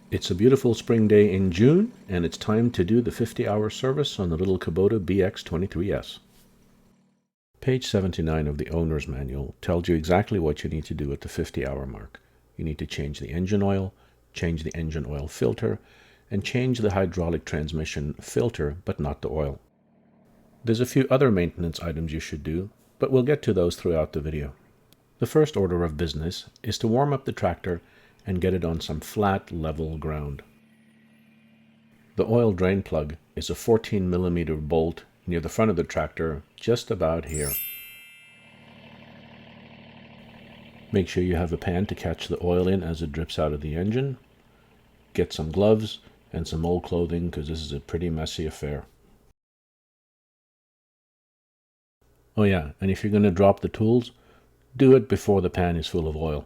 It's a beautiful spring day in June, and it's time to do the 50-hour service on the little Kubota BX23s. Page 79 of the owner's manual tells you exactly what you need to do at the 50-hour mark. You need to change the engine oil, change the engine oil filter, and change the hydraulic transmission filter, but not the oil. There's a few other maintenance items you should do, but we'll get to those throughout the video. The first order of business is to warm up the tractor and get it on some flat, level ground. The oil drain plug is a 14mm bolt near the front of the tractor, just about here. Make sure you have a pan to catch the oil in as it drips out of the engine. Get some gloves and some old clothing because this is a pretty messy affair. Oh yeah, and if you're going to drop the tools, do it before the pan is full of oil.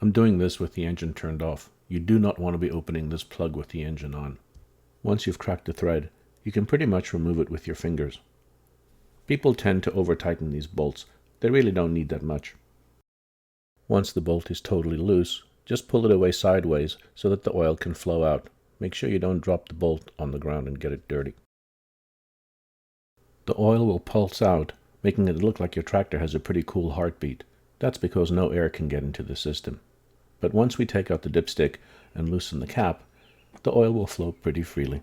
I'm doing this with the engine turned off. You do not want to be opening this plug with the engine on. Once you've cracked the thread, you can pretty much remove it with your fingers. People tend to over-tighten these bolts. They really don't need that much. Once the bolt is totally loose, just pull it away sideways so that the oil can flow out. Make sure you don't drop the bolt on the ground and get it dirty. The oil will pulse out, making it look like your tractor has a pretty cool heartbeat. That's because no air can get into the system. But once we take out the dipstick and loosen the cap, the oil will flow pretty freely.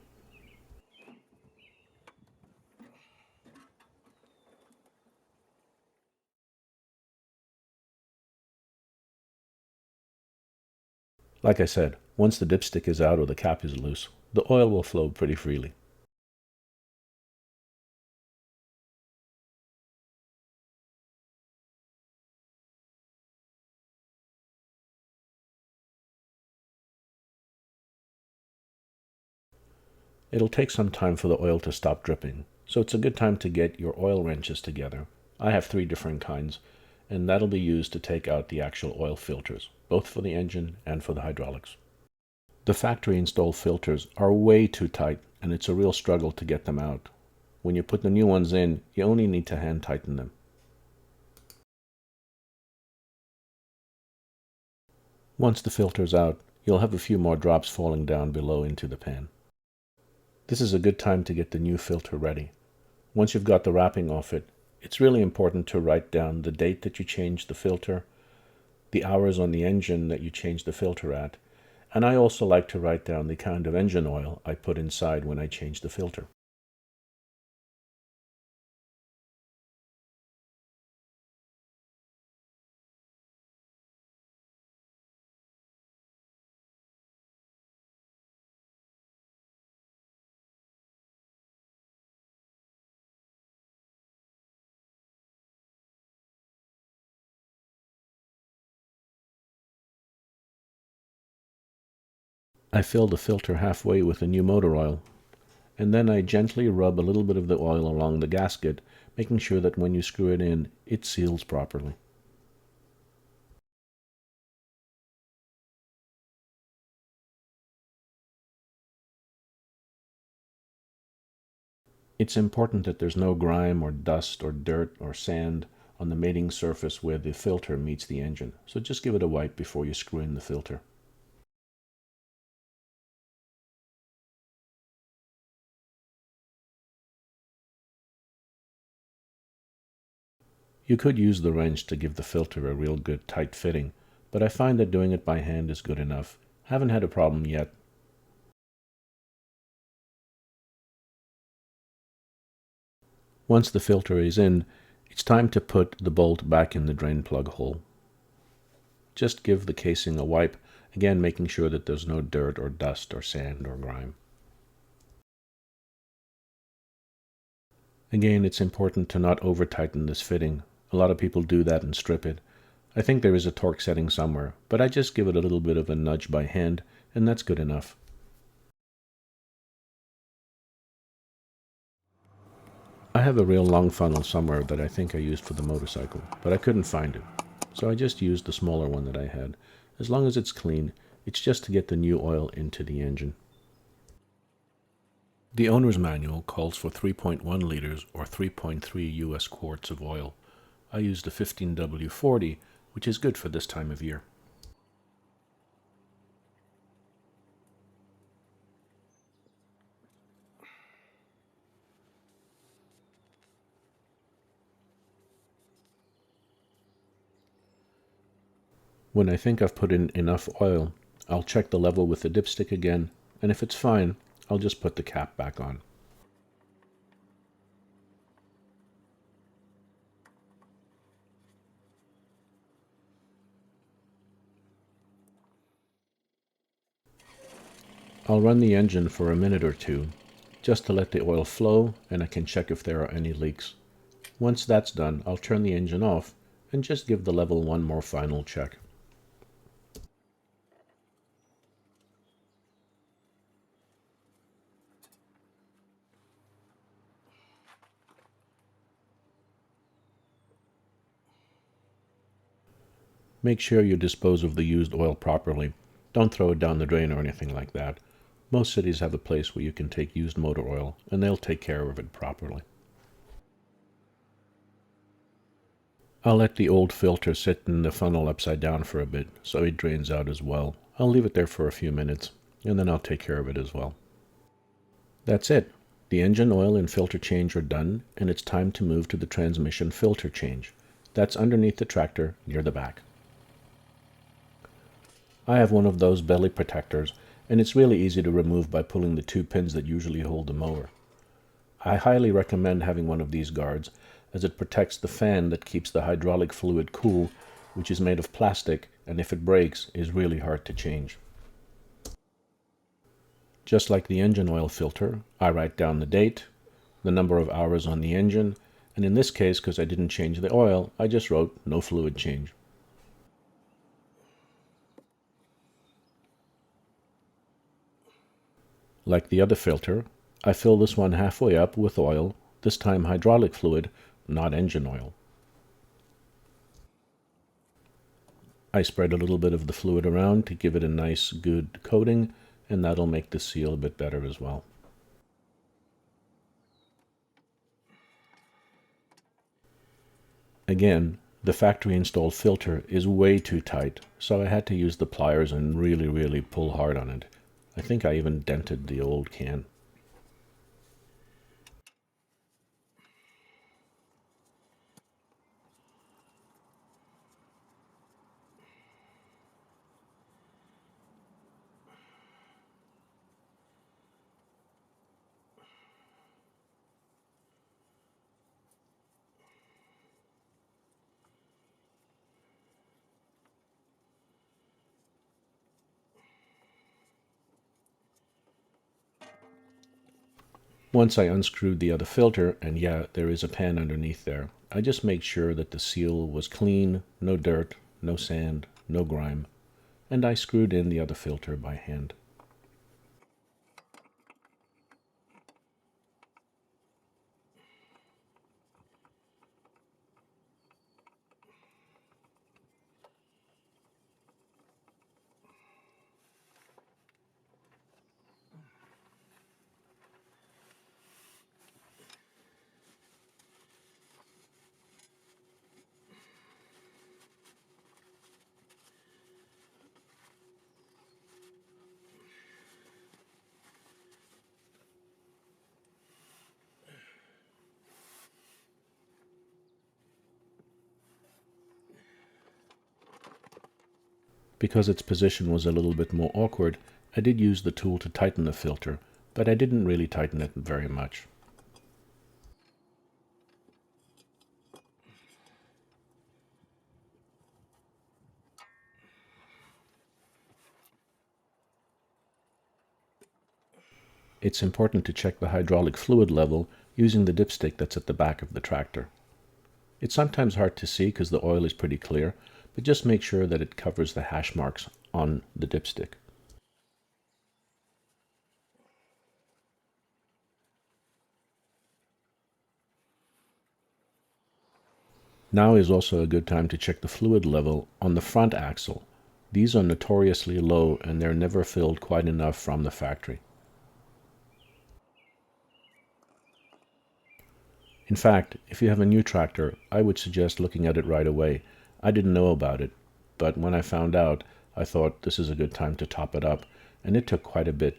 Like I said, once the dipstick is out or the cap is loose, the oil will flow pretty freely. It'll take some time for the oil to stop dripping, so it's a good time to get your oil wrenches together. I have 3 different kinds, and that'll be used to take out the actual oil filters, both for the engine and for the hydraulics. The factory installed filters are way too tight, and it's a real struggle to get them out. When you put the new ones in, you only need to hand tighten them. Once the filter's out, you'll have a few more drops falling down below into the pan. This is a good time to get the new filter ready. Once you've got the wrapping off it, it's really important to write down the date that you changed the filter, the hours on the engine that you changed the filter at, and I also like to write down the kind of engine oil I put inside when I changed the filter. I fill the filter halfway with the new motor oil, and then I gently rub a little bit of the oil along the gasket, making sure that when you screw it in, it seals properly. It's important that there's no grime or dust or dirt or sand on the mating surface where the filter meets the engine, so just give it a wipe before you screw in the filter. You could use the wrench to give the filter a real good tight fitting, but I find that doing it by hand is good enough. Haven't had a problem yet. Once the filter is in, it's time to put the bolt back in the drain plug hole. Just give the casing a wipe, again making sure that there's no dirt or dust or sand or grime. Again, it's important to not over-tighten this fitting. A lot of people do that and strip it. I think there is a torque setting somewhere, but I just give it a little bit of a nudge by hand, and that's good enough. I have a real long funnel somewhere that I think I used for the motorcycle, but I couldn't find it. So I just used the smaller one that I had. As long as it's clean, it's just to get the new oil into the engine. The owner's manual calls for 3.1 liters or 3.3 US quarts of oil. I used the 15W40, which is good for this time of year. When I think I've put in enough oil, I'll check the level with the dipstick again, and if it's fine, I'll just put the cap back on. I'll run the engine for a minute or two, just to let the oil flow, and I can check if there are any leaks. Once that's done, I'll turn the engine off and just give the level one more final check. Make sure you dispose of the used oil properly. Don't throw it down the drain or anything like that. Most cities have a place where you can take used motor oil, and they'll take care of it properly. I'll let the old filter sit in the funnel upside down for a bit, so it drains out as well. I'll leave it there for a few minutes, and then I'll take care of it as well. That's it. The engine oil and filter change are done, and it's time to move to the transmission filter change. That's underneath the tractor, near the back. I have one of those belly protectors, and it's really easy to remove by pulling the two pins that usually hold the mower. I highly recommend having one of these guards, as it protects the fan that keeps the hydraulic fluid cool, which is made of plastic, and if it breaks, is really hard to change. Just like the engine oil filter, I write down the date, the number of hours on the engine, and in this case, because I didn't change the oil, I just wrote no fluid change. Like the other filter, I fill this one halfway up with oil, this time hydraulic fluid, not engine oil. I spread a little bit of the fluid around to give it a nice, good coating, and that'll make the seal a bit better as well. Again, the factory installed filter is way too tight, so I had to use the pliers and really pull hard on it. I think I even dented the old can. Once I unscrewed the other filter, and yeah, there is a pan underneath there, I just made sure that the seal was clean, no dirt, no sand, no grime, and I screwed in the other filter by hand. Because its position was a little bit more awkward, I did use the tool to tighten the filter, but I didn't really tighten it very much. It's important to check the hydraulic fluid level using the dipstick that's at the back of the tractor. It's sometimes hard to see because the oil is pretty clear, but just make sure that it covers the hash marks on the dipstick. Now is also a good time to check the fluid level on the front axle. These are notoriously low and they're never filled quite enough from the factory. In fact, if you have a new tractor, I would suggest looking at it right away. I didn't know about it, but when I found out, I thought this is a good time to top it up, and it took quite a bit.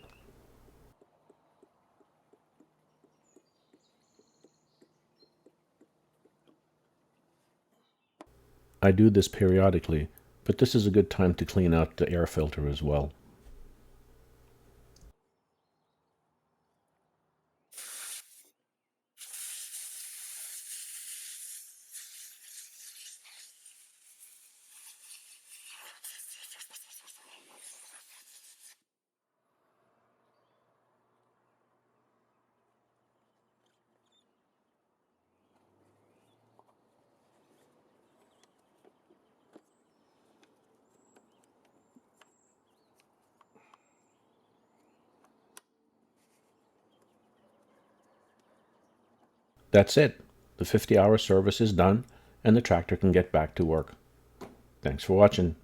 I do this periodically, But this is a good time to clean out the air filter as well. That's it. The 50-hour service is done, and the tractor can get back to work. Thanks for watching.